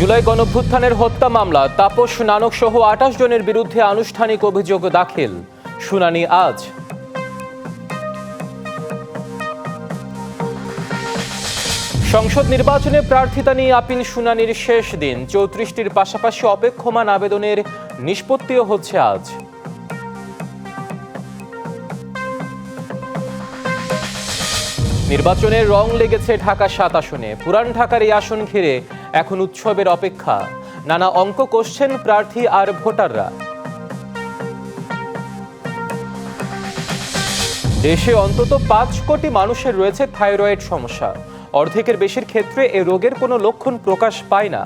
জুলাই গণঅভ্যুত্থানের হত্যা মামলা তাপস নানক সহ ২৮ জনের বিরুদ্ধে আনুষ্ঠানিক অভিযোগ দাখিল। শুনানি আজ। সংসদ নির্বাচনে প্রার্থিতা নিয়ে আপিল শুনানির শেষ দিন। ৩৪টির পাশাপাশি অপেক্ষমান আবেদনের নিষ্পত্তিও হচ্ছে আজ। নির্বাচনের রং লেগেছে ঢাকা ৭ আসনে। পুরান ঢাকার এই আসন ঘিরে এখন উৎসবের অপেক্ষা। নানা অঙ্ক কষছেন প্রার্থী আর ভোটাররা। দেশে অন্তত ৫ কোটি মানুষের রয়েছে থাইরয়েড সমস্যা। অর্ধেকের বেশির ক্ষেত্রে এ রোগের কোনো লক্ষণ প্রকাশ পায় না।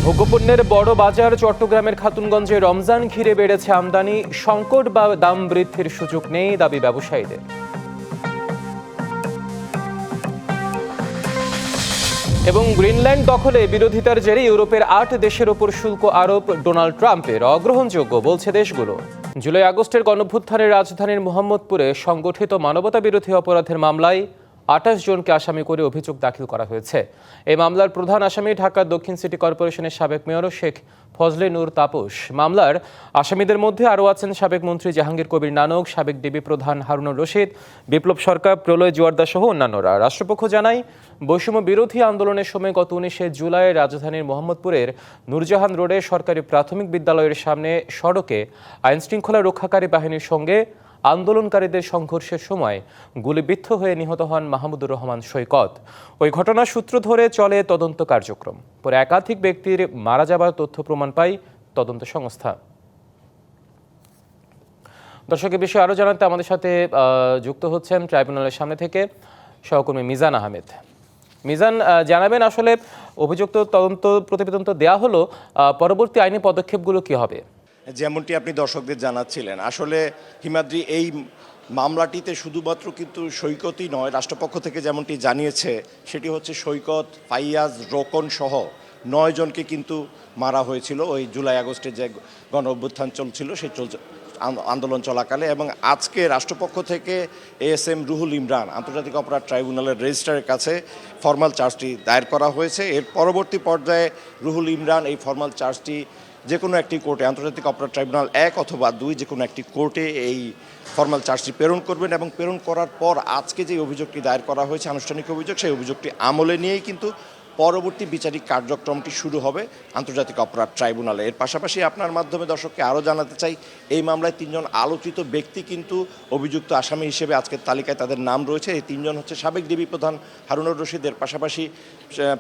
ভোগ্যপণ্যের বড় বাজার চট্টগ্রামের খাতুনগঞ্জে রমজান ঘিরে বেড়েছে আমদানি। সংকট বা দাম বৃদ্ধির সুযোগ নেই, দাবি ব্যবসায়ীদের। এবং গ্রিনল্যান্ড দখলে বিরোধিতার জেরে ইউরোপের ৮ দেশের ওপর শুল্ক আরোপ ডোনাল্ড ট্রাম্পের অগ্রহণযোগ্য বলছে দেশগুলো। জুলাই আগস্টের গণঅভ্যুত্থানের রাজধানীর মোহাম্মদপুরে সংগঠিত মানবতা বিরোধী অপরাধের মামলায় ২৮ জনকে আসামি করে অভিযোগ দাখিল করা হয়েছে। এই মামলার প্রধান আসামি ঢাকা দক্ষিণ সিটি কর্পোরেশনের সাবেক মেয়র শেখ ফজলে নূর তাপস। মামলার আসামিদের মধ্যে আরও আছেন সাবেক মন্ত্রী জাহাঙ্গীর কবির নানক, সাবেক ডিবি প্রধান হারুনুর রশিদ, বিপ্লব সরকার, প্রলয় জোয়ারদা সহ অন্যান্যরা। রাষ্ট্রপক্ষ জানায়, বৈষম্য বিরোধী আন্দোলনের সময় গত ১৯ জুলাই রাজধানীর মোহাম্মদপুরের নূরজাহান রোডে সরকারি প্রাথমিক বিদ্যালয়ের সামনে সড়কে আইনশৃঙ্খলা রক্ষাকারী বাহিনীর সঙ্গে আন্দোলনকারীদের সংঘর্ষের সময় গুলিবিদ্ধ হয়ে নিহত হন মাহমুদুর রহমান সৈকত। ওই ঘটনার সূত্র ধরে চলে তদন্ত কার্যক্রম। পরে একাধিক ব্যক্তির মারা যাবার তথ্য প্রমাণ পায় তদন্ত সংস্থা। দর্শকের বিষয়ে আরও জানাতে আমাদের সাথে যুক্ত হচ্ছেন ট্রাইব্যুনালের সামনে থেকে সহকর্মী মিজান আহমেদ। মিজান, জানাবেন আসলে অভিযুক্ত তদন্ত প্রতিবেদন তো দেওয়া হলো, পরবর্তী আইনি পদক্ষেপগুলো কি হবে? যেমনটি আপনি দর্শকদের জানাচ্ছিলেন, আসলে হিমাদ্রি, এই মামলাটিতে শুধুমাত্র কিন্তু সৈকতই নয়, রাষ্ট্রপক্ষ থেকে যেমনটি জানিয়েছে সেটি হচ্ছে সৈকত, ফাইয়াজ, রোকন সহ ৯ জনকে কিন্তু মারা হয়েছিল ওই জুলাই আগস্টে যে গণ অভ্যুত্থান চলছিল সেই আন্দোলন চলাকালে। এবং আজকে রাষ্ট্রপক্ষ থেকে এএসএম রুহুল ইমরান আন্তর্জাতিক অপরাধ ট্রাইব্যুনালের রেজিস্ট্রারের কাছে ফরমাল চার্জটি দায়ের করা হয়েছে। এর পরবর্তী পর্যায়ে রুহুল ইমরান এই ফরমাল চার্জটি যে কোনো একটি কোর্টে, আন্তর্জাতিক অপরাধ ট্রাইব্যুনাল ১ অথবা ২, যে কোনো একটি কোর্টে এই ফরমাল চার্জটি প্রেরণ করবেন। এবং প্রেরণ করার পর আজকে যে অভিযোগটি দায়ের করা হয়েছে, আনুষ্ঠানিক অভিযোগ, সেই অভিযোগটি আমলে নিয়েই কিন্তু পরবর্তী বিচারিক কার্যক্রমটি শুরু হবে আন্তর্জাতিক অপরাধ ট্রাইব্যুনালে। এর পাশাপাশি আপনার মাধ্যমে দর্শককে আরও জানাতে চাই, এই মামলায় ৩ জন আলোচিত ব্যক্তি কিন্তু অভিযুক্ত আসামি হিসেবে আজকের তালিকায় তাদের নাম রয়েছে। এই ৩ জন হচ্ছে সাবেক ডিবি প্রধান হারুনুর রশিদ, এর পাশাপাশি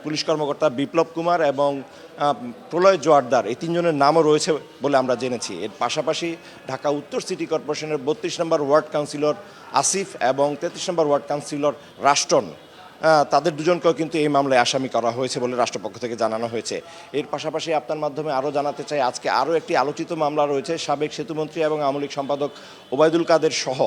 পুলিশ কর্মকর্তা বিপ্লব কুমার এবং প্রলয় জোয়ারদার, এই ৩ জনের নামও রয়েছে বলে আমরা জেনেছি। এর পাশাপাশি ঢাকা উত্তর সিটি কর্পোরেশনের ৩২ নম্বর ওয়ার্ড কাউন্সিলর আসিফ এবং ৩৩ নম্বর ওয়ার্ড কাউন্সিলর রাষ্ট্রন, তাদের দুজনকেও কিন্তু এই মামলায় আসামি করা হয়েছে বলে রাষ্ট্রপক্ষ থেকে জানানো হয়েছে। এর পাশাপাশি আপনার মাধ্যমে আরও জানাতে চাই, আজকে আরও একটি আলোচিত মামলা রয়েছে। সাবেক সেতুমন্ত্রী এবং আওয়ামী লীগ সম্পাদক ওবায়দুল কাদের সহ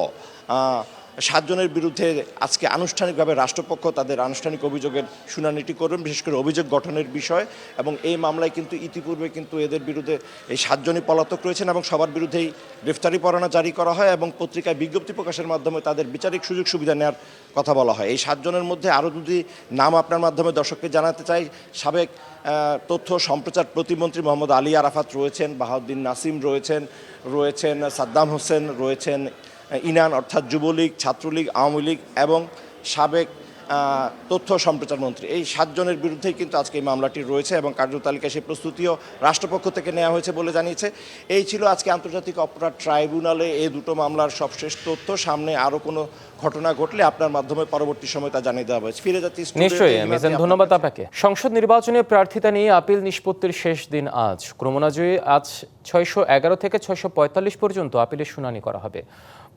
৭ জনের বিরুদ্ধে আজকে আনুষ্ঠানিকভাবে রাষ্ট্রপক্ষ তাদের আনুষ্ঠানিক অভিযোগের শুনানিটি করবেন, বিশেষ করে অভিযোগ গঠনের বিষয়। এবং এই মামলায় কিন্তু ইতিপূর্বে কিন্তু এদের বিরুদ্ধে এই ৭ জনই পলাতক রয়েছেন এবং সবার বিরুদ্ধেই গ্রেফতারি পরোয়ানা জারি করা হয় এবং পত্রিকায় বিজ্ঞপ্তি প্রকাশের মাধ্যমে তাদের বিচারিক সুযোগ সুবিধা নেওয়ার কথা বলা হয়। এই 7 জনের মধ্যে আরও দুটি নাম আপনার মাধ্যমে দর্শককে জানাতে চাই। সাবেক তথ্য সম্প্রচার প্রতিমন্ত্রী মোহাম্মদ আলী আরাফাত রয়েছেন, বাহাউদ্দিন নাসিম রয়েছেন সাদ্দাম হোসেন রয়েছেন, ইনান অর্থাৎ যুবলীগ, ছাত্রলীগ, আওয়ামী লীগ এবং সাবেক তথ্য সম্প্রচার মন্ত্রী, এই 7 জনের বিরুদ্ধেই কিন্তু আজকে এই মামলাটি রয়েছে এবং কার্যতালিকায় সেই প্রস্তুতিও রাষ্ট্রপক্ষ থেকে নেওয়া হয়েছে বলে জানিয়েছে। এই ছিল আজকে আন্তর্জাতিক অপরাধ ট্রাইব্যুনালে এই দুটো মামলার সবশেষ তথ্য। সামনে আরও কোনো ঘটনা ঘটলে আপনার মাধ্যমে পরবর্তী সময় তা জানিয়ে দেওয়া হয়েছে। ফিরে যাচ্ছি। নিশ্চয়ই মিজান, ধন্যবাদ আপনাকে। সংসদ নির্বাচনে প্রার্থিতা নিয়ে আপিল নিষ্পত্তির শেষ দিন আজ। ক্রমোন্নয়ে আজ ৬১১ থেকে ৬৪৫ পর্যন্ত আপিলের শুনানি করা হবে।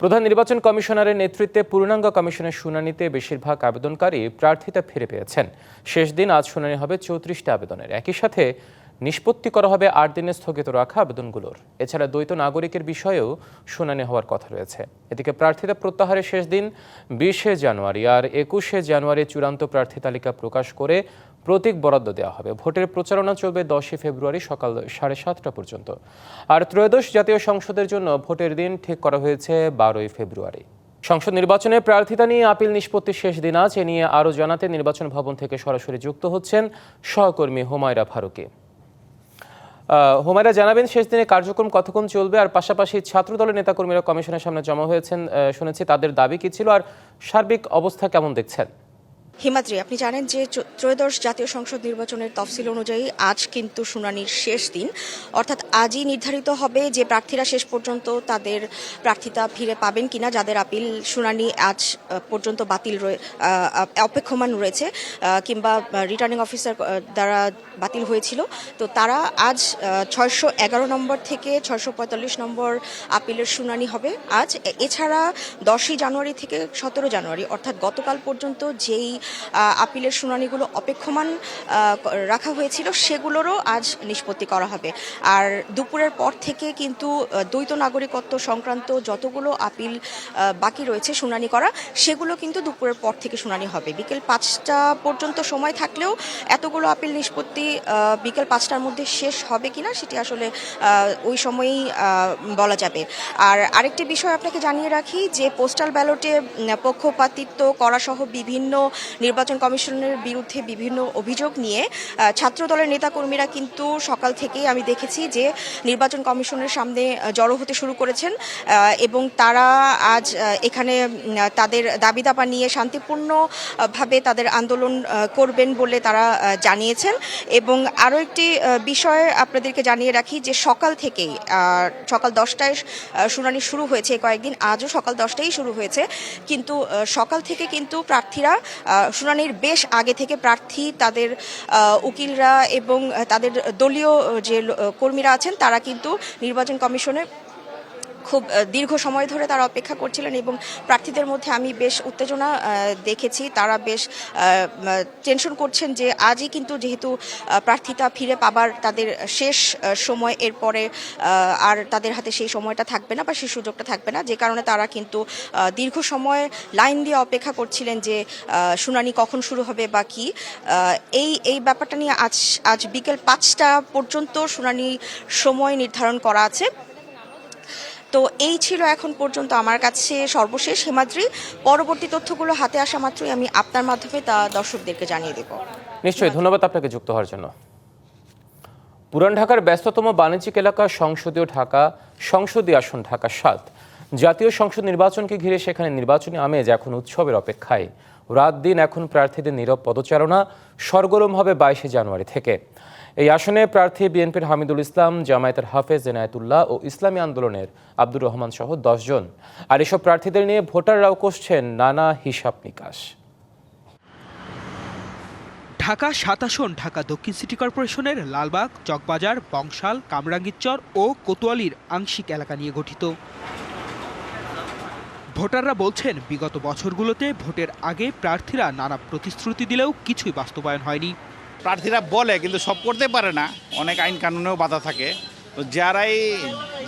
প্রধান নির্বাচন কমিশনারের নেতৃত্বে পূর্ণাঙ্গ কমিশনের শুনানিতে বেশিরভাগ আবেদনকারী প্রার্থিতা ফিরে পেয়েছেন। শেষ দিন আজ শুনানি হবে ৩৪টি আবেদনের। একই সাথে নিষ্পত্তি করা হবে ৮ দিনে স্থগিত রাখা আবেদনগুলোর। এছাড়া দ্বৈত নাগরিকের বিষয়েও শুনানি হওয়ার কথা রয়েছে। এদিকে প্রার্থিতা প্রত্যাহারের শেষ দিন ২০শে জানুয়ারি আর ২১শে জানুয়ারি চূড়ান্ত প্রার্থী তালিকা প্রকাশ করে প্রতীক বরাদ্দ দেওয়া হবে। ভোটের প্রচারণা চলবে ১০ ফেব্রুয়ারি সকাল ৭:৩০ পর্যন্ত। আর ত্রয়োদশ জাতীয় সংসদের জন্য ভোটের দিন ঠিক করা হয়েছে ১২ ফেব্রুয়ারি। সংসদ নির্বাচনে প্রার্থিতা নিয়ে আপিল নিষ্পত্তির শেষ দিন আজ। এ নিয়ে আরও জানাতে নির্বাচন ভবন থেকে সরাসরি যুক্ত হচ্ছেন সহকর্মী হুমায়রা ফারুকী। হুমায়রা, জানাবেন শেষ দিনে কার্যক্রম কতক্ষণ চলবে, আর পাশাপাশি ছাত্রদলের নেতাকর্মীরা কমিশনের সামনে জমা হয়েছেন, শুনেছি তাদের দাবি কি ছিল, আর সার্বিক অবস্থা কেমন দেখছেন? হিমাদ্রি, আপনি জানেন যে ত্রয়োদশ জাতীয় সংসদ নির্বাচনের তফসিল অনুযায়ী আজ কিন্তু শুনানির শেষ দিন, অর্থাৎ আজই নির্ধারিত হবে যে প্রার্থীরা শেষ পর্যন্ত তাদের প্রার্থিতা ফিরে পাবেন কিনা, যাদের আপিল শুনানি আজ পর্যন্ত অপেক্ষমান রয়েছে কিংবা রিটার্নিং অফিসার দ্বারা বাতিল হয়েছিল। তো তারা আজ 611 নম্বর থেকে 645 নম্বর আপিলের শুনানি হবে আজ। এছাড়া 10ই জানুয়ারি থেকে 17 জানুয়ারি অর্থাৎ গতকাল পর্যন্ত যেই আপিলের শুনানিগুলো অপেক্ষমান রাখা হয়েছিল সেগুলোরও আজ নিষ্পত্তি করা হবে। আর দুপুরের পর থেকে কিন্তু দ্বৈত নাগরিকত্ব সংক্রান্ত যতগুলো আপিল বাকি রয়েছে শুনানি করা, সেগুলো কিন্তু দুপুরের পর থেকে শুনানি হবে। বিকেল 5টা পর্যন্ত সময় থাকলেও এতগুলো আপিল নিষ্পত্তি বিকেল 5টার মধ্যে শেষ হবে কিনা সেটি আসলে ওই সময়েই বলা যাবে। আর আরেকটি বিষয় আপনাকে জানিয়ে রাখি যে পোস্টাল ব্যালটে পক্ষপাতিত্ব করা সহ বিভিন্ন নির্বাচন কমিশনের বিরুদ্ধে বিভিন্ন অভিযোগ নিয়ে ছাত্রদলের নেতাকর্মীরা কিন্তু সকাল থেকেই আমি দেখেছি যে নির্বাচন কমিশনের সামনে জড়ো হতে শুরু করেছেন এবং তারা আজ এখানে তাদের দাবি দাবা নিয়ে শান্তিপূর্ণভাবে তাদের আন্দোলন করবেন বলে তারা জানিয়েছেন। এবং আরও একটি বিষয় আপনাদেরকে জানিয়ে রাখি যে সকাল থেকেই সকাল 10টায় শুনানি শুরু হয়েছে কয়েকদিন, আজও সকাল 10টায় শুরু হয়েছে, কিন্তু সকাল থেকে কিন্তু প্রার্থীরা শুনানির বেশ আগে থেকে প্রার্থী, তাদের উকিলরা এবং তাদের দলীয় যে কর্মীরা আছেন তারা কিন্তু নির্বাচন কমিশনে খুব দীর্ঘ সময় ধরে তারা অপেক্ষা করছিলেন এবং প্রার্থীদের মধ্যে আমি বেশ উত্তেজনা দেখেছি। তারা বেশ টেনশন করছেন যে আজই কিন্তু যেহেতু প্রার্থীতা ফিরে পাবার তাদের শেষ সময়, এরপরে আর তাদের হাতে সেই সময়টা থাকবে না বা সেই সুযোগটা থাকবে না, যে কারণে তারা কিন্তু দীর্ঘ সময় লাইন দিয়ে অপেক্ষা করছিলেন যে শুনানি কখন শুরু হবে বা কি। এই ব্যাপারটা নিয়ে আজ বিকেল 5টা পর্যন্ত শুনানি সময় নির্ধারণ করা আছে। তো এই ছিল এখন পর্যন্ত আমার কাছে সর্বশেষ। হিমাদ্রি, পরবর্তী তথ্যগুলো হাতে আসা মাত্রই আমি আপনার মাধ্যমে তা দর্শকদেরকে জানিয়ে দেব। নিশ্চয়ই, ধন্যবাদ আপনাকে যুক্ত হওয়ার জন্য। পুরান ঢাকার ব্যস্ততম বাণিজ্যিক এলাকা সংসদীয় আসন ঢাকা 7। জাতীয় সংসদ নির্বাচনকে ঘিরে সেখানে নির্বাচনী আমেজ এখন উৎসবের অপেক্ষায়। রাত দিন এখন প্রার্থীদের নীরব পদচারণা সরগরম হবে 22শে জানুয়ারি থেকে। এই আসনে প্রার্থী বিএনপির হামিদুল ইসলাম, জামায়াতের হাফেজ এনায়েতুল্লাহ ও ইসলামী আন্দোলনের আব্দুর রহমান সহ 10 জন। আর এসব প্রার্থীদের নিয়ে ভোটাররাও কষছেন নানা হিসাব নিকাশ। ঢাকা 7 আসন ঢাকা দক্ষিণ সিটি কর্পোরেশনের লালবাগ, চকবাজার, বংশাল, কামরাঙ্গীরচর ও কোতোয়ালির আংশিক এলাকা নিয়ে গঠিত। ভোটাররা বলছেন বিগত বছরগুলোতে ভোটের আগে প্রার্থীরা নানা প্রতিশ্রুতি দিলেও কিছুই বাস্তবায়ন হয়নি। প্রার্থীরা বলে কিন্তু সব করতে পারে না, অনেক আইন কানুনেও বাধা থাকে। তো যারাই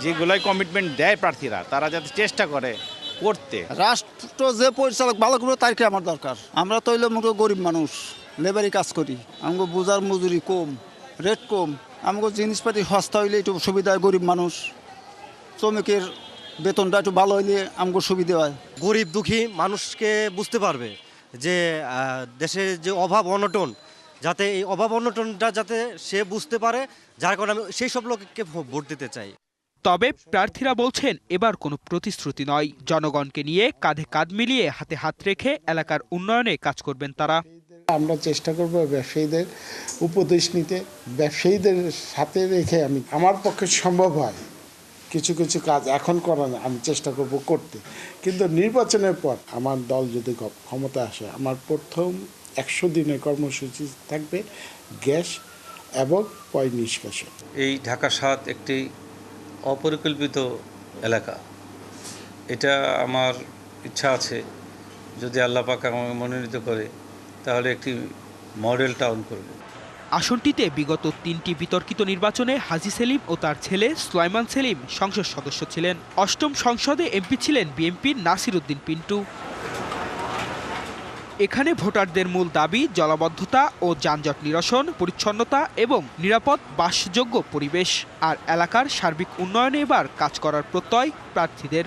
যেগুলোই কমিটমেন্ট দেয় প্রার্থীরা, তারা যাতে চেষ্টা করে করতে। রাষ্ট্র যে পরিচালক ভালো করে তারকে আমার দরকার। আমরা তো হইলে মোটো গরিব মানুষ, লেবারি কাজ করি, আমাকে বোঝার মজুরি কম, রেট কম, আমাকে জিনিসপাতি সস্তা হইলে একটু সুবিধা হয়। গরিব মানুষ, শ্রমিকের বেতনটা একটু ভালো হইলে আমাকে সুবিধা হয়। গরিব দুঃখী মানুষকে বুঝতে পারবে যে দেশের যে অভাব অনটন, যাতে এই অভাব অনটনটা যাতে সে বুঝতে পারে, যার কারণে আমি সেই সব লোককে ভোট দিতে চাই। তবে প্রার্থীরা বলছেন এবার কোনো প্রতিশ্রুতি নয়, জনগণকে নিয়ে কাঁধে কাঁধ মিলিয়ে হাতে হাত রেখে এলাকার উন্নয়নে কাজ করবেন তারা। আমরা চেষ্টা করব ব্যবসায়ীদের উপদেশ নিতে, ব্যবসায়ীদের সাথে রেখে আমার পক্ষে সম্ভব হয় কিছু কিছু কাজ এখন করা না, আমি চেষ্টা করব করতে। কিন্তু নির্বাচনের পর আমার দল যদি ক্ষমতা আসে, আমার প্রথম 100 দিনের কর্মসূচি থাকবে গ্যাস এবং পয় নিষ্কাশন। এই ঢাকা 7 একটি অপরিকল্পিত এলাকা। এটা আমার ইচ্ছা আছে, যদি আল্লাহ পাক আমাকে মনোনীত করে তাহলে একটি মডেল টাউন করব। আসনটিতে বিগত 3টি বিতর্কিত নির্বাচনে হাজী সেলিম ও তার ছেলে সুলাইমান সেলিম সংসদ সদস্য ছিলেন। 8ম সংসদে এমপি ছিলেন বিএনপির নাসির উদ্দিন পিন্টু। এখানে ভোটারদের মূল দাবি জলাবদ্ধতা ও যানজট নিরসন, পরিচ্ছন্নতা এবং নিরাপদ বাসযোগ্য পরিবেশ। আর এলাকার সার্বিক উন্নয়নে এবার কাজ করার প্রত্যয় প্রার্থীদের।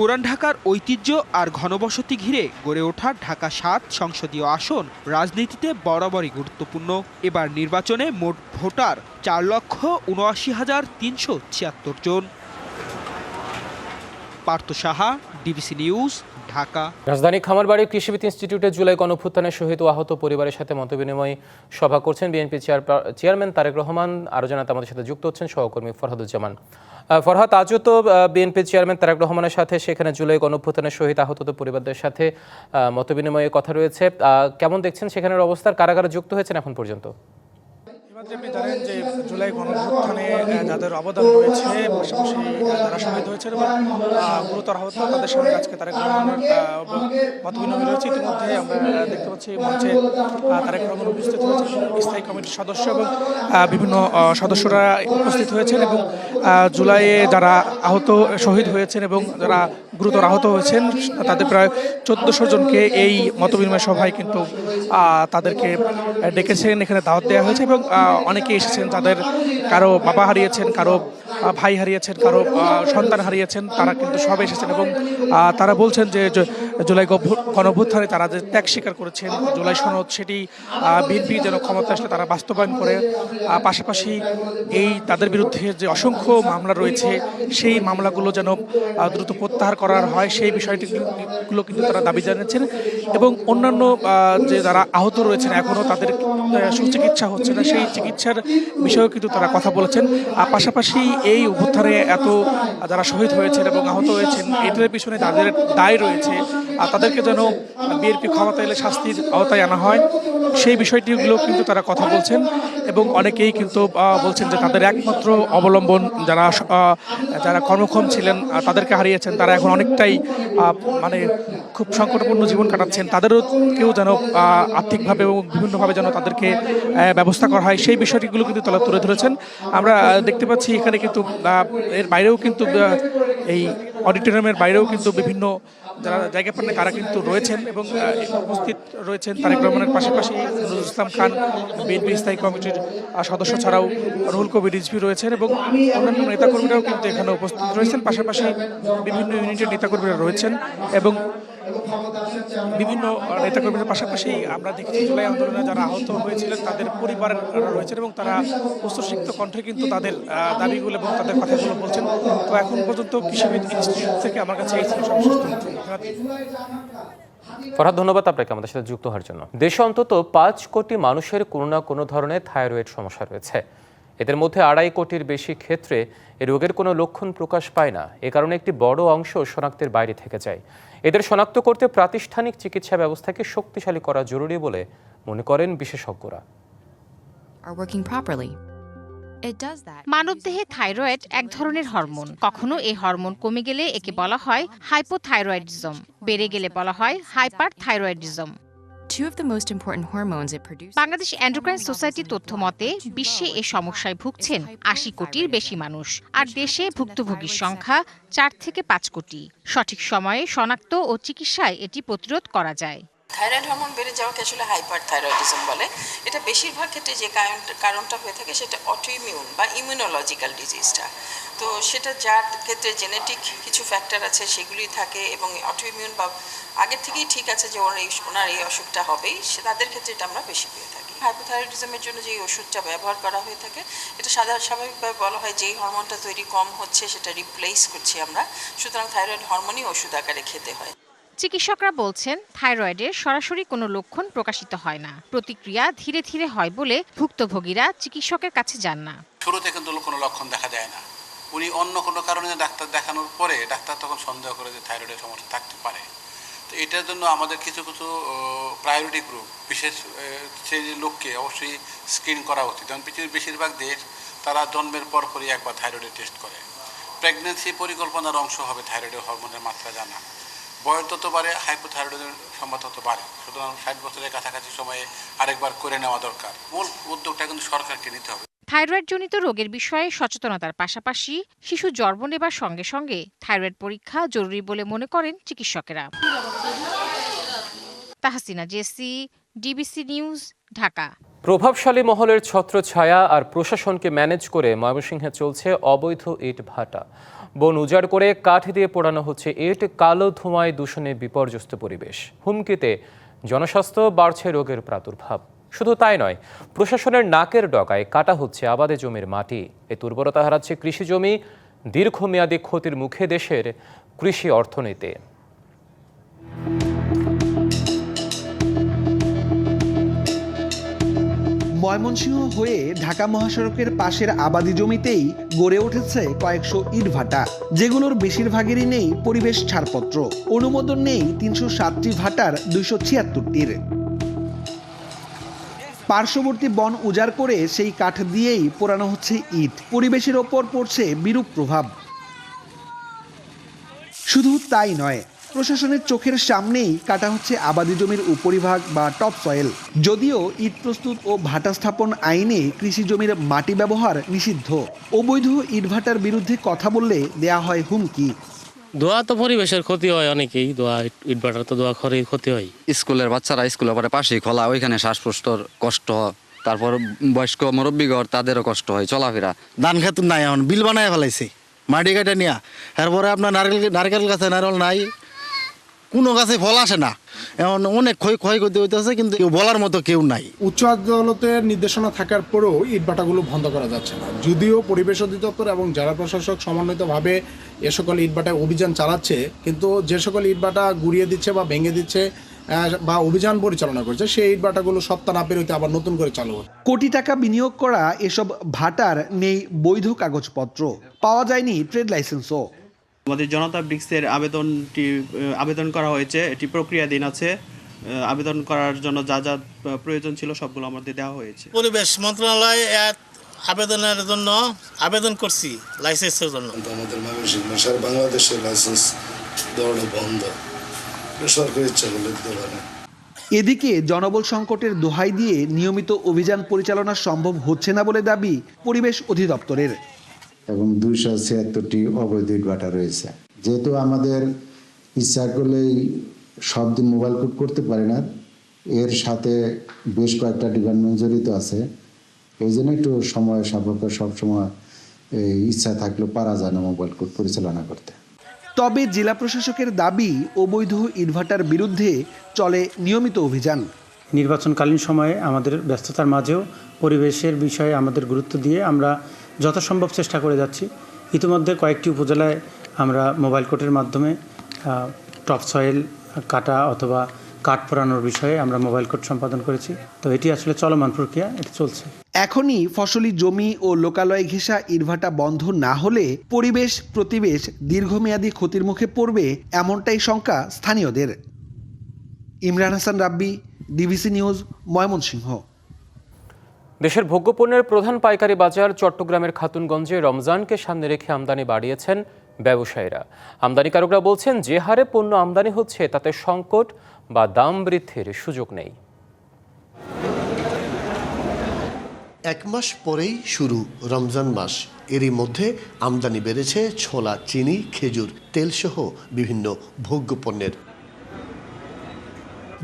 পুরান ঢাকার ঐতিহ্য আর ঘনবসতি ঘিরে গড়ে ওঠা ঢাকা ৭ সংসদীয় আসন রাজনীতিতে বরাবরই গুরুত্বপূর্ণ। এবার নির্বাচনে মোট ভোটার ৪,৭৯,৩৭৬ জন। Partha Saha, DBC news, Dhaka. রাজধানী খামারবাড়ি কৃষিবিদ ইনস্টিটিউটে জুলাই গণঅভ্যুত্থানে শহীদ ও আহত পরিবারের সাথে মতবিনিময় সভা করছেন বিএনপি চেয়ারম্যান তারেক রহমান। আরও জানাতে আমাদের সাথে যুক্ত হচ্ছেন সহকর্মী ফরহাদুজ্জামান। ফরহাদ, আজও তো বিএনপি চেয়ারম্যান তারেক রহমানের সাথে সেখানে জুলাই গণঅভ্যুত্থানে শহীদ আহত পরিবারদের সাথে মতবিনিময়ের কথা রয়েছে। কেমন দেখছেন সেখানের অবস্থার, কারা কারা যুক্ত হয়েছেন এখন পর্যন্ত? আপনি জানেন যে জুলাই গণঅভ্যুত্থানে যাদের অবদান রয়েছে, পাশাপাশি যারা শহীদ হয়েছেন এবং গুরুতর আহত, তাদের সঙ্গে আজকে তারেক রহমানের মতবিনিময় রয়েছে। ইতিমধ্যে আমরা দেখতে পাচ্ছি মঞ্চে তারেক রহমান উপস্থিত হয়েছেন, স্থায়ী কমিটির সদস্য এবং বিভিন্ন সদস্যরা উপস্থিত হয়েছেন এবং জুলাইয়ে যারা আহত শহীদ হয়েছেন এবং যারা গুরুতর আহত হয়েছেন তাদের প্রায় ১৪০০ জনকে এই মতবিনিময় সভায় কিন্তু তাদেরকে ডেকেছেন, এখানে দাওয়াত দেওয়া হয়েছে এবং অনেকে এসেছেন যাদের কারো বাবা হারিয়েছেন, কারো ভাই হারিয়েছেন, কারো সন্তান হারিয়েছেন, তারা কিন্তু সব এসেছেন এবং তারা বলছেন যে জুলাই গণঅভ্যুত্থানে তারা যে ত্যাগ স্বীকার করেছেন, জুলাই সনদ, সেটি বিএনপি যেন ক্ষমতা আসলে তারা বাস্তবায়ন করে। পাশাপাশি এই তাদের বিরুদ্ধে যে অসংখ্য মামলা রয়েছে সেই মামলাগুলো যেন দ্রুত প্রত্যাহার করার হয়, সেই বিষয়টিগুলো কিন্তু তারা দাবি জানিয়েছেন এবং অন্যান্য যে যারা আহত রয়েছেন এখনও তাদের সুচিকিৎসা হচ্ছে না, সেই চিকিৎসার বিষয়েও কিন্তু তারা কথা বলেছেন। পাশাপাশি এই অভ্যুত্থানে এত যারা শহীদ হয়েছেন এবং আহত হয়েছেন এটার পিছনে তাদের দায় রয়েছে, আর তাদেরকে যেন বিএনপি ক্ষমতা এলে শাস্তির আওতায় আনা হয়, সেই বিষয়টিগুলো কিন্তু তারা কথা বলছেন এবং অনেকেই কিন্তু বলছেন যে তাদের একমাত্র অবলম্বন যারা কর্মক্ষম ছিলেন তাদেরকে হারিয়েছেন, তারা এখন অনেকটাই মানে খুব সংকটপূর্ণ জীবন কাটাচ্ছেন, তাদেরও কেউ যেন আর্থিকভাবে এবং বিভিন্নভাবে যেন তাদেরকে ব্যবস্থা করা হয়, সেই বিষয়টিগুলো কিন্তু তারা তুলে ধরেছেন। আমরা দেখতে পাচ্ছি এখানে কিন্তু এর বাইরেও কিন্তু এই অডিটোরিয়ামের বাইরেও কিন্তু বিভিন্ন যারা জায়গা পান তারা কিন্তু রয়েছেন এবং উপস্থিত রয়েছেন তারেক রহমানের পাশাপাশি নজরুল ইসলাম খান, বিএনপি স্থায়ী কমিটির সদস্য ছাড়াও রুহুল কবির রিজভী রয়েছেন এবং অন্যান্য নেতাকর্মীরাও কিন্তু এখানে উপস্থিত রয়েছেন। পাশাপাশি বিভিন্ন ইউনিটের নেতাকর্মীরা রয়েছেন এবং বিভিন্ন নেতাকর্মীদের পাশাপাশি আমরা দেখেছি জুলাই আন্দোলনে যারা আহত হয়েছিলেন তাদের পরিবার রয়েছেন এবং তারা উচ্চশিক্ষিত কণ্ঠে কিন্তু তাদের দাবিগুলো এবং তাদের কথাগুলো বলছেন। তো এখন পর্যন্ত কৃষিবিদ ইনস্টিটিউট থেকে আমার কাছে এই ছিল সর্বশেষ তথ্য। ফরহাদ, ধন্যবাদ আপনাকে আমাদের সাথে যুক্ত হওয়ার জন্য। দেশে অন্তত ৫ কোটি মানুষের কোনো না কোনো ধরনের থাইরয়েড সমস্যা রয়েছে। এদের মধ্যে ২.৫ কোটির বেশি ক্ষেত্রে এই রোগের কোনো লক্ষণ প্রকাশ পায় না। এ কারণে একটি বড় অংশ শনাক্তের বাইরে থেকে যায়। এদের শনাক্ত করতে প্রাতিষ্ঠানিক চিকিৎসা ব্যবস্থাকে শক্তিশালী করা জরুরি বলে মনে করেন বিশেষজ্ঞরা। মানবদেহে থাইরয়েড এক ধরনের হরমোন। কখনো এই হরমোন কমে গেলে একে বলা হয় হাইপোথাইরয়েডিজম, বেড়ে গেলে বলা হয় হাইপারথাইরয়েডিজম। বাংলাদেশ এন্ডোক্রাইন সোসাইটি তথ্য মতে বিশ্বে এ সমস্যায় ভুগছেন ৮০ কোটির বেশি মানুষ, আর দেশে ভুক্তভোগীর সংখ্যা ৪ থেকে ৫ কোটি। সঠিক সময়ে শনাক্ত ও চিকিৎসায় এটি প্রতিরোধ করা যায়। থাইরয়েড হরমোন বেড়ে যাওয়াকে আসলে হাইপারথাইরয়েডিজম বলে। এটা বেশিরভাগ ক্ষেত্রে যে কারণটা হয়ে থাকে সেটা অটোইমিউন বা ইমিউনোলজিক্যাল ডিজিজটা। তো সেটা যার ক্ষেত্রে জেনেটিক কিছু ফ্যাক্টর আছে সেগুলি থাকে এবং অটোইমিউন বা আগের থেকেই ঠিক আছে যে ওনার এই অসুখটা হবেই, তাদের ক্ষেত্রে এটা আমরা বেশি পেয়ে থাকি। হাইপোথাইরয়েডিজমের জন্য যে ওষুধটা ব্যবহার করা হয়ে থাকে এটা স্বাভাবিকভাবে বলা হয় যেই হরমোনটা তৈরি কম হচ্ছে সেটা রিপ্লেস করছি আমরা, সুতরাং থাইরয়েড হরমোনই ওষুধ আকারে খেতে হয়। চিকিৎসকরা বলছেন থাইরয়েডের সরাসরি কোনো লক্ষণ প্রকাশিত হয় না, প্রতিক্রিয়া ধীরে ধীরে হয় বলে ভুক্তভোগীরা চিকিৎসকের কাছে যান না। শুরুতে কিন্তু কোনো লক্ষণ দেখা যায় না, উনি অন্য কোনো কারণে ডাক্তার দেখানোর পরে ডাক্তার তখন সন্দেহ করে যে থাইরয়েডের সমস্যা থাকতে পারে। তো এটার জন্য আমাদের কিছু কিছু প্রায়োরিটি গ্রুপ বিশেষ সেই লোককে অবশ্যই স্ক্রিন করা উচিত। যেমন পৃথিবীর বেশিরভাগ দেশ তারা জন্মের পরপরই একবার থাইরয়েডের টেস্ট করে। প্রেগনেন্সি পরিকল্পনার অংশ হবে থাইরয়েডের হরমোনের মাত্রা জানা। বয়স তত বাড়ে হাইপোথাইরয়েডের সংখ্যা তত বাড়ে, সুতরাং ৬০ বছরের কাছাকাছি সময়ে আরেকবার করে নেওয়া দরকার। মূল উদ্যোগটা কিন্তু সরকারকে নিতে হবে। থাইরয়েডজনিত রোগের বিষয়ে সচেতনতার পাশাপাশি শিশু জন্ম নেবার সঙ্গে সঙ্গে থাইরয়েড পরীক্ষা জরুরি বলে মনে করেন চিকিৎসকেরা। Tahsina Jessy, DBC news, Dhaka. প্রভাবশালী মহলের ছত্রছায়া আর প্রশাসনকে ম্যানেজ করে ময়মনসিংহে চলছে অবৈধ ইট ভাটা। বন উজাড় করে কাঠ দিয়ে পোড়ানো হচ্ছে ইট, কালো ধোঁয়ায় দূষণে বিপর্যস্ত পরিবেশ, হুমকিতে জনস্বাস্থ্য, বাড়ছে রোগের প্রাদুর্ভাব। শুধু তাই নয়, প্রশাসনের নাকের ডগায় কাটা হচ্ছে আবাদে জমির মাটি। এতে উর্বরতা হারাচ্ছে কৃষি জমি, দীর্ঘমেয়াদী ক্ষতির মুখে দেশের কৃষি অর্থনীতি। ময়মনসিংহ হয়ে ঢাকা মহাসড়কের পাশের আবাদি জমিতেই গড়ে উঠেছে কয়েকশো ইটভাটা, যেগুলোর বেশিরভাগেরই নেই পরিবেশ ছাড়পত্র। অনুমোদন নেই ৩০৭টি ভাটার ২৭৬টির। পার্শ্ববর্তী বন উজাড় করে সেই কাঠ দিয়েই পোড়ানো হচ্ছে ইট। পরিবেশের ওপর পড়ছে বিরূপ প্রভাব। শুধু তাই নয়, প্রশাসনের চোখের সামনেই কাটা হচ্ছে আবাদি জমির উপরিভাগ বা টপ সয়েল। যদিও ইট প্রস্তুত ও ভাটা স্থাপন আইনে কৃষি জমির মাটি ব্যবহার নিষিদ্ধ। অবৈধ ইটভাটার বিরুদ্ধে কথা বললে দেয়া হয় হুমকি। ধোয়া তো পরিবেশের ক্ষতি হয় অনেকেই, ধোয়া ইটভাটার তো ধোয়া করে ক্ষতি হয়। স্কুলের বাচ্চারা স্কুলের পরে পাশেই খোলা, ওইখানে শ্বাসকষ্টর কষ্ট হয়। তারপর বয়স্ক মুরব্বীগর তাদেরও কষ্ট হয় চলাফেরা। ধান খেত নাই, এখন বিল বানায় ফেলাইছে মাটি কাটা নিয়া। এরপরে আপনার নারকেল গাছে নারকেল নাই, কোনো গাছে ফল আসে না। এখন অনেক ক্ষয়ক্ষতি হইতেছে, কিন্তু কেউ বলার মতো কেউ নাই। উচ্চ আদালতের নির্দেশনা থাকার পরেও ইটভাটাগুলো বন্ধ করা যাচ্ছে না। যদিও পরিবেশ অধিদপ্তর এবং জেলা প্রশাসক সমন্বিতভাবে এ সকল ইটভাটায় অভিযান চালাচ্ছে, কিন্তু যে সকল ইটভাটা গুড়িয়ে দিচ্ছে বা ভেঙে দিচ্ছে বা অভিযান পরিচালনা করছে, সেই ইটভাটাগুলো সপ্তাহ না পেরোতে আবার নতুন করে চালু হচ্ছে। কোটি টাকা বিনিয়োগ করা এসব ভাটার নেই বৈধ কাগজপত্র, পাওয়া যায়নি ট্রেড লাইসেন্সও। আমাদের জনতা ব্রিক্সের আবেদন করা হয়েছে, এটি প্রক্রিয়াধীন আছে। আবেদন করার জন্য যা যা প্রয়োজন ছিল সবগুলো আমাদের দেওয়া হয়েছে। পরিবেশ মন্ত্রণালয় আবেদনের জন্য আবেদন করছি লাইসেন্সের জন্য। আমাদের সারা বাংলাদেশের লাইসেন্স দেওয়াটা বন্ধ, সরকার ইচ্ছা করলে দিতে পারে। এদিকে জনবল সংকটের দোহাই দিয়ে নিয়মিত অভিযান পরিচালনা সম্ভব হচ্ছে না বলে দাবি পরিবেশ অধিদপ্তরের। এবং ২৭৬টি অবৈধ ইটভাটা রয়েছে। যেহেতু আমাদের ইচ্ছা করলেই সব দিন মোবাইল কোড করতে পারি না, এর সাথে বেশ কয়েকটা ডিপার্টমেন্ট জড়িত আছে, এই জন্য একটু সময় সাপেক্ষ সবসময় ইচ্ছা থাকলেও পারা যায় না মোবাইল কোড পরিচালনা করতে। তবে জেলা প্রশাসকের দাবি, অবৈধ ইটভাটার বিরুদ্ধে চলে নিয়মিত অভিযান। নির্বাচনকালীন সময়ে আমাদের ব্যস্ততার মাঝেও পরিবেশের বিষয়ে আমাদের গুরুত্ব দিয়ে আমরা যথাসম্ভব চেষ্টা করে যাচ্ছি। ইতিমধ্যে কয়েকটি উপজেলায় আমরা মোবাইল কোর্টের মাধ্যমে টপ সয়েল কাটা অথবা কাঠ পোড়ানোর বিষয়ে আমরা মোবাইল কোর্ট সম্পাদন করেছি। তো এটি আসলে চলমান প্রক্রিয়া, এটি চলছে। এখনই ফসলি জমি ও লোকালয় ঘেঁষা ইটভাটা বন্ধ না হলে পরিবেশ প্রতিবেশ দীর্ঘমেয়াদী ক্ষতির মুখে পড়বে, এমনটাই শঙ্কা স্থানীয়দের। ইমরান হাসান রাব্বি, ডিবিসি নিউজ, ময়মনসিংহ। দেশের ভোগ্যপণ্যের প্রধান পাইকারি বাজার চট্টগ্রামের খাতুনগঞ্জে রমজানকে সামনে রেখে আমদানি বাড়িয়েছেন ব্যবসায়ীরা। আমদানিকারকরা বলছেন, যে হারে পণ্য আমদানি হচ্ছে তাতে সংকট বা দাম বৃদ্ধির সুযোগ নেই। এক মাস পরেই শুরু রমজান মাস, এরই মধ্যে আমদানি বেড়েছে ছোলা, চিনি, খেজুর, তেলসহ বিভিন্ন ভোগ্যপণ্যের।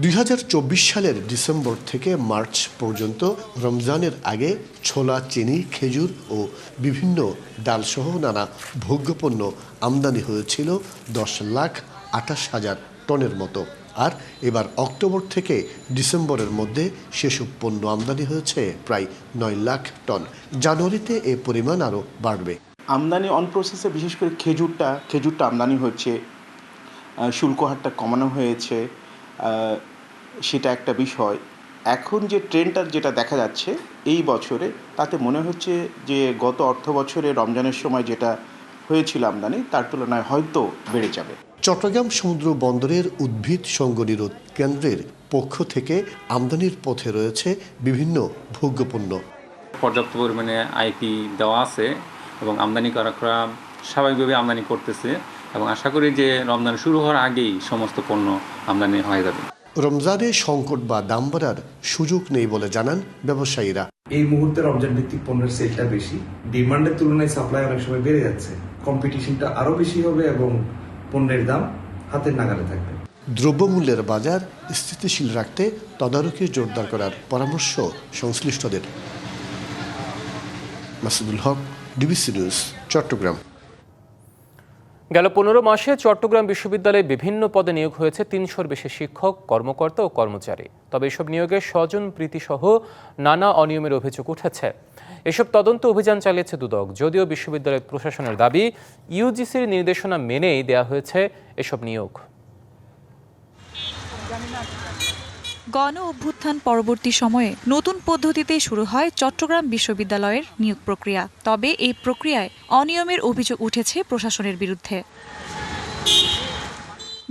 2024 সালের ডিসেম্বর থেকে মার্চ পর্যন্ত রমজানের আগে ছোলা, চিনি, খেজুর ও বিভিন্ন ডালসহ নানা ভোগ্যপণ্য আমদানি হয়েছিল 10,28,000 টনের মতো। আর এবার অক্টোবর থেকে ডিসেম্বরের মধ্যে সেসব পণ্য আমদানি হয়েছে প্রায় 9 লাখ টন। জানুয়ারিতে এ পরিমাণ আরও বাড়বে। আমদানি অন প্রসেসে বিশেষ করে খেজুরটা আমদানি হচ্ছে, শুল্ক হারটা কমানো হয়েছে, সেটা একটা বিষয়। এখন যে ট্রেন্ডটা যেটা দেখা যাচ্ছে এই বছরে, তাতে মনে হচ্ছে যে গত অর্থ বছরে রমজানের সময় যেটা হয়েছিল আমদানি, তার তুলনায় হয়তো বেড়ে যাবে। চট্টগ্রাম সমুদ্র বন্দরের উদ্ভিদ সংঘ নিরোধ কেন্দ্রের পক্ষ থেকে আমদানির পথে রয়েছে বিভিন্ন ভোগ্যপণ্য। পর্যাপ্ত পরিমাণে আইপি দেওয়া আছে এবং আমদানিকারকরা স্বাভাবিকভাবে আমদানি করতেছে এবং আশা করি যে রমজান শুরু হওয়ার আগেই সমস্ত পণ্য আমদানি হয়ে যাবে। রমজানে সংকট বা দাম বাড়ার সুযোগ নেই বলে জানান ব্যবসায়ীরা। এই মুহূর্তে রমজান ভিত্তিক পণ্যের সেলটা বেশি, ডিমান্ডের তুলনায় সাপ্লাই অনেক সময় বেড়ে যাচ্ছে, কম্পিটিশনটা আরো বেশি হবে এবং পণ্যের দাম হাতের নাগালে থাকবে। দ্রব্যমূল্যের বাজার স্থিতিশীল রাখতে তদারকি জোরদার করার পরামর্শ সংশ্লিষ্টদের। মাসুদুল হক, ডিবিসি নিউজ, চট্টগ্রাম। গেল 15 মাসে চট্টগ্রাম বিশ্ববিদ্যালয়ে বিভিন্ন পদে নিয়োগ হয়েছে 300-র বেশি শিক্ষক, কর্মকর্তা ও কর্মচারী। তবে এসব নিয়োগে স্বজন প্রীতি সহ নানা অনিয়মের অভিযোগ উঠেছে। এসব তদন্ত অভিযান চালিয়েছে দুদক। যদিও বিশ্ববিদ্যালয় প্রশাসনের দাবি, ইউজিসির নির্দেশনা মেনেই দেয়া হয়েছে এসব নিয়োগ। গণ অভ্যুত্থান পরবর্তী সময়ে নতুন পদ্ধতিতে শুরু হয় চট্টগ্রাম বিশ্ববিদ্যালয়ের নিয়োগ প্রক্রিয়া। তবে এই প্রক্রিয়ায় অনিয়মের অভিযোগ উঠেছে প্রশাসনের বিরুদ্ধে।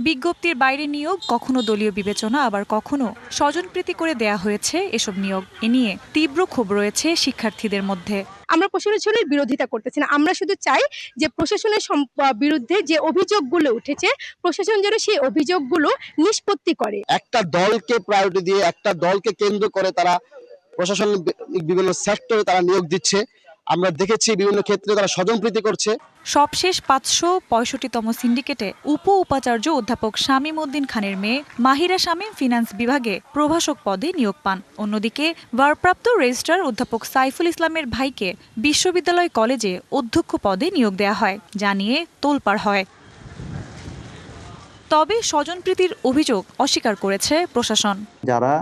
বিজ্ঞপ্তির বাইরে নিয়োগ, কখনো দলীয় বিবেচনা, আবার কখনো স্বজনপ্রীতি করে দেয়া হয়েছে এসব নিয়োগ। এ নিয়ে তীব্র ক্ষোভ রয়েছে শিক্ষার্থীদের মধ্যে। আমরা প্রশাসনের বিরোধিতা করতেছি না, আমরা শুধু চাই যে প্রশাসনের বিরুদ্ধে যে অভিযোগগুলো উঠেছে প্রশাসন যেন সেই অভিযোগগুলো নিষ্পত্তি করে। একটা দলকে প্রায়োরিটি দিয়ে, একটা দলকে কেন্দ্র করে তারা প্রশাসন বিভিন্ন সেক্টরে তারা নিয়োগ দিচ্ছে। আমরা দেখেছি বিভিন্ন ক্ষেত্রে তারা স্বজনপ্রীতি করছে। সবশেষ 565তম সিন্ডিকেটে উপাচার্য অধ্যাপক শামীম উদ্দিন খানের মেয়ে মাহিরা শামীম ফিন্যান্স বিভাগে প্রভাষক পদে নিয়োগ পান। অন্যদিকে ভারপ্রাপ্ত রেজিস্ট্রার অধ্যাপক সাইফুল ইসলামের ভাইকে বিশ্ববিদ্যালয় কলেজে অধ্যক্ষ পদে নিয়োগ দেয়া হয়, যা নিয়ে তোলপাড় হয়। তবে স্বজনপ্রীতির অভিযোগ অস্বীকার করেছে প্রশাসন। যারা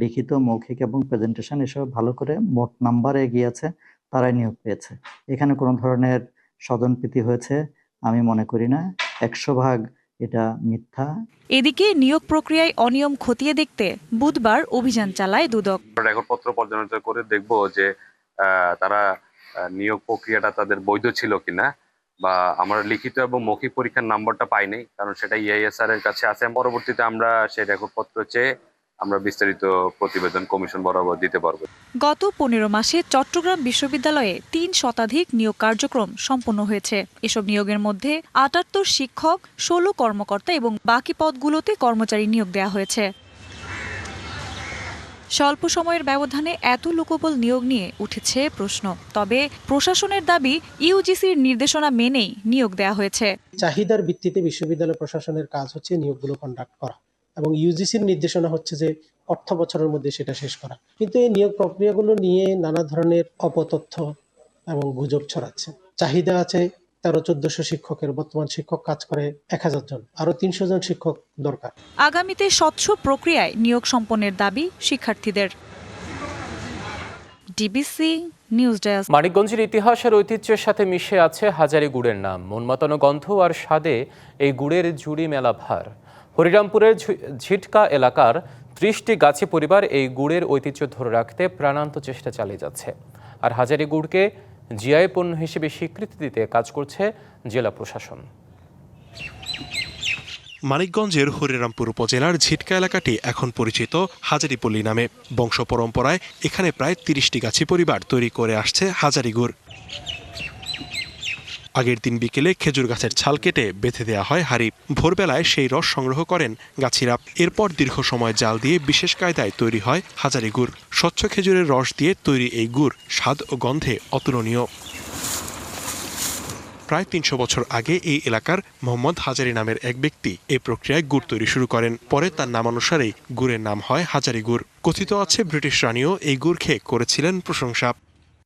লিখিত, মৌখিক এবং প্রেজেন্টেশন এসব ভালো করে মোট নাম্বারে এগিয়ে আছে তারাই নিয়োগ পেয়েছে। এখানে কোনো ধরনের স্বজনপ্রীতি হয়েছে আমি মনে করি না। 100% এটা মিথ্যা। এদিকে নিয়োগ প্রক্রিয়ায় অনিয়ম খতিয়ে দেখতে বুধবার অভিযান চালায় দুদক। রেকর্ডপত্র পর্যালোচনা করে দেখব যে তারা নিয়োগ প্রক্রিয়াটা তাদের বৈধ ছিল কিনা, বা আমরা লিখিত এবং মৌখিক পরীক্ষার নাম্বারটা পাইনি, কারণ সেটা ইআইএসআর এর কাছে আছে। পরবর্তীতে আমরা সেই রেকর্ডপত্র চেয়ে আমরা বিস্তারিত প্রতিবেদন কমিশন বরাবর দিতে পারবো। গত 15 মাসে চট্টগ্রাম বিশ্ববিদ্যালয়ে 3 শতাধিক নিয়োগ কার্যক্রম সম্পন্ন হয়েছে। এসব নিয়োগের মধ্যে 78 শিক্ষক, 16 কর্মকর্তা এবং বাকি পদগুলোতে কর্মচারী নিয়োগ দেওয়া হয়েছে। স্বল্প সময়ের ব্যবধানে এত লোকবল নিয়োগ নিয়ে উঠেছে প্রশ্ন। তবে প্রশাসনের দাবি, ইউজিসির নির্দেশনা মেনেই নিয়োগ দেওয়া হয়েছে। চাহিদার ভিত্তিতে বিশ্ববিদ্যালয় প্রশাসনের কাজ হচ্ছে নিয়োগগুলো কন্ডাক্ট করা, এবং ইউজিসির নির্দেশনা হচ্ছে যে অর্থ বছরের মধ্যে সেটা শেষ করা। কিন্তু এই নিয়োগ প্রক্রিয়াগুলো নিয়ে নানা ধরনের অপতথ্য এবং গুজব ছড়াচ্ছে। চাহিদা আছে 1300-1400 শিক্ষকের, বর্তমান শিক্ষক কাজ করে 1000 জন, আরো 300 জন শিক্ষক দরকার। আগামীতে স্বচ্ছ প্রক্রিয়ায় নিয়োগ সম্পন্নের দাবি শিক্ষার্থীদের। DBC news desk. মানিকগঞ্জের ইতিহাস আর ঐতিহ্যের সাথে মিশে আছে হাজারী গুড়ের নাম। মন মাতানো গন্ধ আর স্বাদে এই গুড়ের জুড়ি মেলা ভার। হরিরামপুরের ঝিটকা এলাকার 30টি গাছি পরিবার এই গুড়ের ঐতিহ্য ধরে রাখতে প্রাণান্ত চেষ্টা চালিয়ে যাচ্ছে। আর হাজারী গুড়কে জিআই পণ্য হিসেবে স্বীকৃতি দিতে কাজ করছে জেলা প্রশাসন। মানিকগঞ্জের হরিরামপুর উপজেলার ঝিটকা এলাকাটি এখন পরিচিত হাজারীপল্লী নামে। বংশ পরম্পরায় এখানে প্রায় 30টি গাছি পরিবার তৈরি করে আসছে হাজারী গুড়। আগের দিন বিকেলে খেজুর গাছের ছাল কেটে বেঁধে দেওয়া হয় হাঁড়ি। ভোরবেলায় সেই রস সংগ্রহ করেন গাছিরা। এরপর দীর্ঘ সময় জাল দিয়ে বিশেষ কায়দায় তৈরি হয় হাজারী গুড়। স্বচ্ছ খেজুরের রস দিয়ে তৈরি এই গুড় স্বাদ ও গন্ধে অতুলনীয়। প্রায় 300 বছর আগে এই এলাকার মোহাম্মদ হাজারী নামের এক ব্যক্তি এই প্রক্রিয়ায় গুড় তৈরি শুরু করেন। পরে তার নামানুসারেই গুড়ের নাম হয় হাজারী গুড়। কথিত আছে ব্রিটিশ রানীও এই গুড় খেয়ে করেছিলেন প্রশংসা।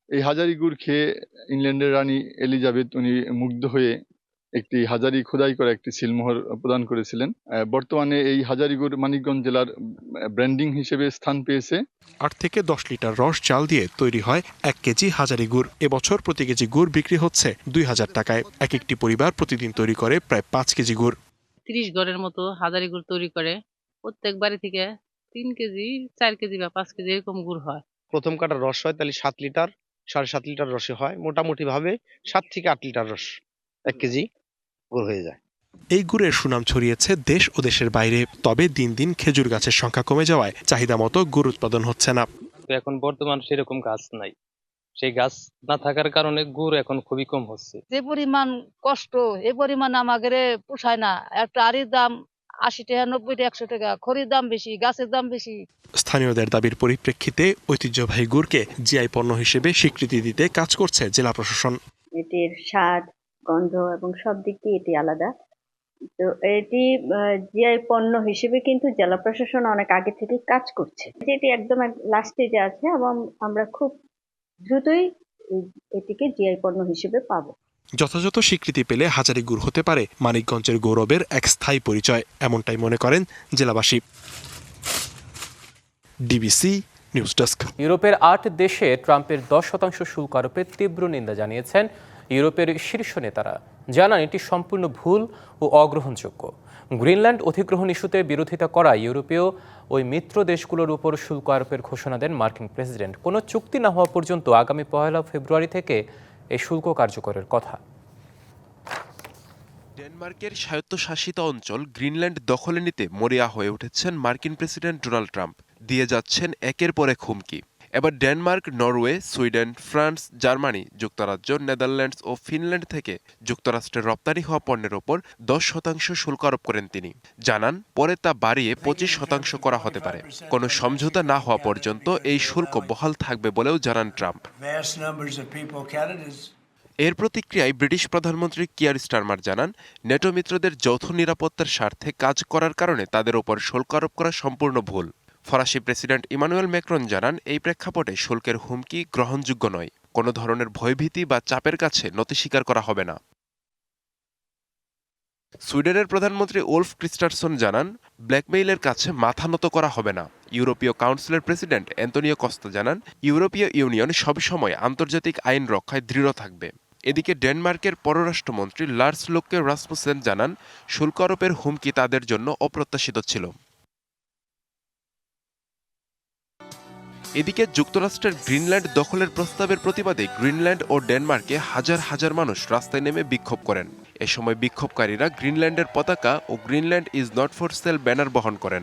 এই হাজারী গুড় খেয়ে ইংল্যান্ডের রানী এলিজাবেথ উনি মুগ্ধ হয়ে একটি হাজারী খোদাই করে একটি সিলমোহর প্রদান করেছিলেন। বর্তমানে এই হাজারী গুড় মানিকগঞ্জ জেলার ব্র্যান্ডিং হিসেবে স্থান পেয়েছে। 8 থেকে 10 লিটার রস চাল দিয়ে তৈরি হয় 1 কেজি হাজারী গুড়। এবছর প্রতি কেজি গুড় বিক্রি হচ্ছে 2000 টাকায়। এক একটি পরিবার প্রতিদিন তৈরি করে প্রায় 5 কেজি গুড়। 30 ঘরের মতো হাজারী গুড় তৈরি করে। প্রত্যেক বাড়ি থেকে 3 কেজি, 4 কেজি বা 5 কেজি এরকম গুড় হয়। প্রথম কাটার রস হয় তাহলে 7 লিটার, 7.5 লিটার রসে হয়। মোটামুটি ভাবে 7 থেকে 8 লিটার রস 1 কেজি গুড় হয়ে যায়। এই গুড়ের সুনাম ছড়িয়েছে দেশ ও দেশের বাইরে। তবে দিন দিন খেজুর গাছের সংখ্যা কমে যাওয়ায় চাহিদা মতো গুড় উৎপাদন হচ্ছে না। এখন বর্তমান সেরকম গাছ নাই, সেই গাছ না থাকার কারণে গুড় এখন খুবই কম হচ্ছে। যে পরিমাণ কষ্ট, এই পরিমাণ আমাদের পোষায় না। একটা আড়ির দাম 80 টাকা, 90 টাকা, 100 টাকা। খড়ির দাম বেশি, গাছের দাম বেশি। স্থানীয়দের দাবির পরিপ্রেক্ষিতে ঐতিহ্যবাহী গুড়কে জিআই পণ্য হিসেবে স্বীকৃতি দিতে কাজ করছে জেলা প্রশাসন। এটির স্বাদ, গন্ধ এবং সব দিক দিয়ে এটি আলাদা। তো এটি জিআই পণ্য হিসেবে কিন্তু জেলা প্রশাসন অনেক আগে থেকে কাজ করছে। এটি একদম লাস্ট স্টেজে আছে এবং আমরা খুব দ্রুতই এটিকে জিআই পণ্য হিসেবে পাবো। যথাযথ স্বীকৃতি পেলে হাজারীগুড় হতে পারে মানিকগঞ্জের গৌরবের এক স্থায়ী পরিচয়, এমনটাই মনে করেন জেলাবাসী। DBC news desk. ইউরোপের ৮ দেশে ট্রাম্পের 10% শুল্ক আরোপের তীব্র নিন্দা জানিয়েছেন ইউরোপের শীর্ষ নেতারা। জানান এটি সম্পূর্ণ ভুল ও অগ্রহণযোগ্য। গ্রিনল্যান্ড অধিগ্রহণ ইস্যুতে বিরোধিতা করা ইউরোপীয় ওই মিত্র দেশগুলোর উপর শুল্ক আরোপের ঘোষণা দেন মার্কিন প্রেসিডেন্ট। কোনো চুক্তি না হওয়া পর্যন্ত আগামী 1 ফেব্রুয়ারি থেকে এই শুল্ক কার্যকরের কথা। ডেনমার্কের স্বায়ত্তশাসিত অঞ্চল গ্রিনল্যান্ড দখলে নিতে মরিয়া হয়ে উঠেছেন মার্কিন প্রেসিডেন্ট ডোনাল্ড ট্রাম্প। দিয়ে যাচ্ছেন একের পর এক হুমকি। এবার Denmark, Norway, Sweden, France, Germany, যুক্তরাজ্য, নেদারল্যান্ডস ও ফিনল্যান্ড থেকে যুক্তরাষ্ট্রের রপ্তানি হওয়া পণ্যের ওপর 10% শুল্ক আরোপ করেন তিনি। জানান পরে তা বাড়িয়ে 25% করা হতে পারে। কোনো সমঝোতা না হওয়া পর্যন্ত এই শুল্ক বহাল থাকবে বলেও জানান ট্রাম্প। এর প্রতিক্রিয়ায় ব্রিটিশ প্রধানমন্ত্রী কিয়ার স্টারমার জানান, নেটো মিত্রদের যৌথ নিরাপত্তার স্বার্থে কাজ করার কারণে তাদের ওপর শুল্ক আরোপ করা সম্পূর্ণ ভুল। ফরাসি প্রেসিডেন্ট ইমানুয়েল ম্যাক্রন জানান, এই প্রেক্ষাপটে শুল্কের হুমকি গ্রহণযোগ্য নয়। কোনো ধরনের ভয়ভীতি বা চাপের কাছে নতি স্বীকার করা হবে না। সুইডেনের প্রধানমন্ত্রী ওলফ ক্রিস্টারসন জানান, ব্ল্যাকমেইলের কাছে মাথা নত করা হবে না। ইউরোপীয় কাউন্সিলের প্রেসিডেন্ট অ্যান্তোনিও কস্তা জানান, ইউরোপীয় ইউনিয়ন সবসময় আন্তর্জাতিক আইন রক্ষায় দৃঢ় থাকবে। এদিকে ডেনমার্কের পররাষ্ট্রমন্ত্রী লার্স লোকে রাসমুসেন জানান, শুল্ক আরোপের হুমকি তাদের জন্য অপ্রত্যাশিত ছিল। এদিকে যুক্তরাষ্ট্রের গ্রিনল্যান্ড দখলের প্রস্তাবের প্রতিবাদে গ্রিনল্যান্ড ও ডেনমার্কে হাজার হাজার মানুষ রাস্তায় নেমে বিক্ষোভ করেন। এ সময় বিক্ষোভকারীরা গ্রিনল্যান্ডের পতাকা ও Greenland is not for sale banner বহন করেন।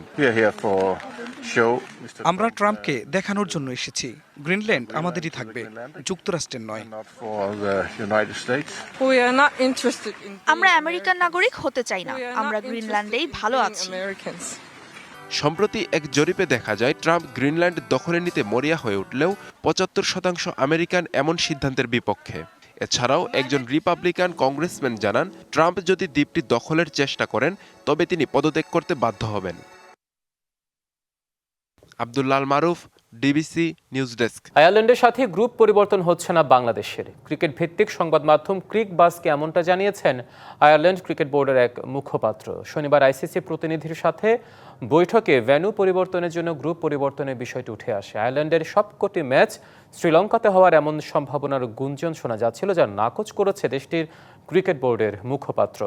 আমরা ট্রাম্পকে দেখানোর জন্য এসেছি, গ্রিনল্যান্ড আমাদেরই থাকবে, যুক্তরাষ্ট্রের নয়। আমরা আমেরিকান নাগরিক হতে চাই না, আমরা গ্রিনল্যান্ডেই ভালো আছি। সম্প্রতি এক জরিপে দেখা যায়, ট্রাম্প গ্রিনল্যান্ড দখলে নিতে মরিয়া হয়ে উঠলেও 75% আমেরিকান এমন সিদ্ধান্তের বিপক্ষে। এছাড়াও একজন রিপাবলিকান কংগ্রেসম্যান জানান, ট্রাম্প যদি দ্বীপটি দখলের চেষ্টা করেন তবে তিনি পদত্যাগ করতে বাধ্য হবেন। আব্দুল্লাহ আল মারুফ, ডিবিসি নিউজ ডেস্ক। আয়ারল্যান্ডের সাথে গ্রুপ পরিবর্তন হচ্ছে না বাংলাদেশের। ক্রিকেট ভিত্তিক সংবাদ মাধ্যম ক্রিকবাজকে এমনটা জানিয়েছেন আয়ারল্যান্ড ক্রিকেট বোর্ডের এক মুখপাত্র। শনিবার আইসিসি প্রতিনিধির সাথে বৈঠকে ভেন্যু পরিবর্তনের জন্য গ্রুপ পরিবর্তনের বিষয়টি উঠে আসে। আয়ারল্যান্ডের সবকটি ম্যাচ শ্রীলঙ্কাতে হওয়ার এমন সম্ভাবনার গুঞ্জন শোনা যাচ্ছিল, যা নাকচ করেছে দেশটির ক্রিকেট বোর্ডের মুখপাত্র।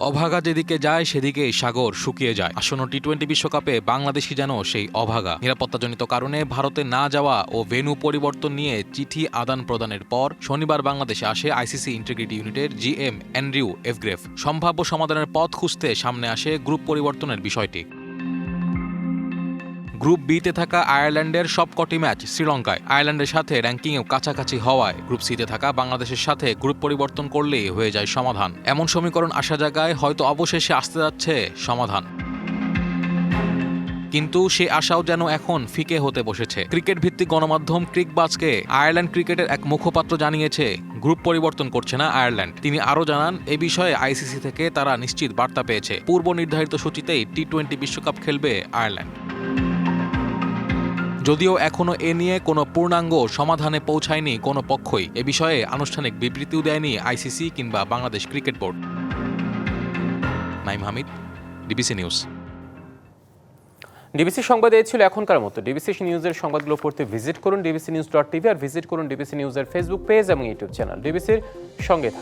অভাগা যেদিকে যায় সেদিকেই সাগর শুকিয়ে যায়। আসন্ন টি-20 বিশ্বকাপে বাংলাদেশই যেন সেই অভাগা। নিরাপত্তাজনিত কারণে ভারতে না যাওয়া ও ভেন্যু পরিবর্তন নিয়ে চিঠি আদান প্রদানের পর শনিবার বাংলাদেশে আসে আইসিসি ইন্টিগ্রিটি ইউনিটের জিএম অ্যান্ড্রিউ এফগ্রেভ। সম্ভাব্য সমাধানের পথ খুঁজতে সামনে আসে গ্রুপ পরিবর্তনের বিষয়টি। গ্রুপ বিতে থাকা আয়ারল্যান্ডের সবকটি ম্যাচ শ্রীলঙ্কায়। আয়ারল্যান্ডের সাথে র্যাঙ্কিংয়েও কাছাকাছি হওয়ায় গ্রুপ সিতে থাকা বাংলাদেশের সাথে গ্রুপ পরিবর্তন করলেই হয়ে যায় সমাধান। এমন সমীকরণ আসা জায়গায় হয়তো অবশেষে আসতে যাচ্ছে সমাধান, কিন্তু সে আশাও যেন এখন ফিকে হতে বসেছে। ক্রিকেট ভিত্তিক গণমাধ্যম ক্রিকবাজকে আয়ারল্যান্ড ক্রিকেটের এক মুখপাত্র জানিয়েছে, গ্রুপ পরিবর্তন করছে না আয়ারল্যান্ড। তিনি আরও জানান, এ বিষয়ে আইসিসি থেকে তারা নিশ্চিত বার্তা পেয়েছে। পূর্ব নির্ধারিত সূচিতেই টি-20 বিশ্বকাপ খেলবে আয়ারল্যান্ড। যদিও এখনো এ নিয়ে কোনো পূর্ণাঙ্গ সমাধানে পৌঁছায়নি কোনো পক্ষই। এ বিষয়ে আনুষ্ঠানিক বিবৃতিও দেয়নি আইসিসি কিংবা Bangladesh cricket board. Naim Hamid, DBC news. DBC সংবাদ এই ছিল এখনকার মতো। ডিবিসি নিউজের সংবাদগুলো পড়তে ভিজিট করুন dbcnews.tv আর ভিজিট করুন ডিবিসি নিউজের ফেসবুক পেজ এবং ইউটিউব চ্যানেল। ডিবিসির সঙ্গে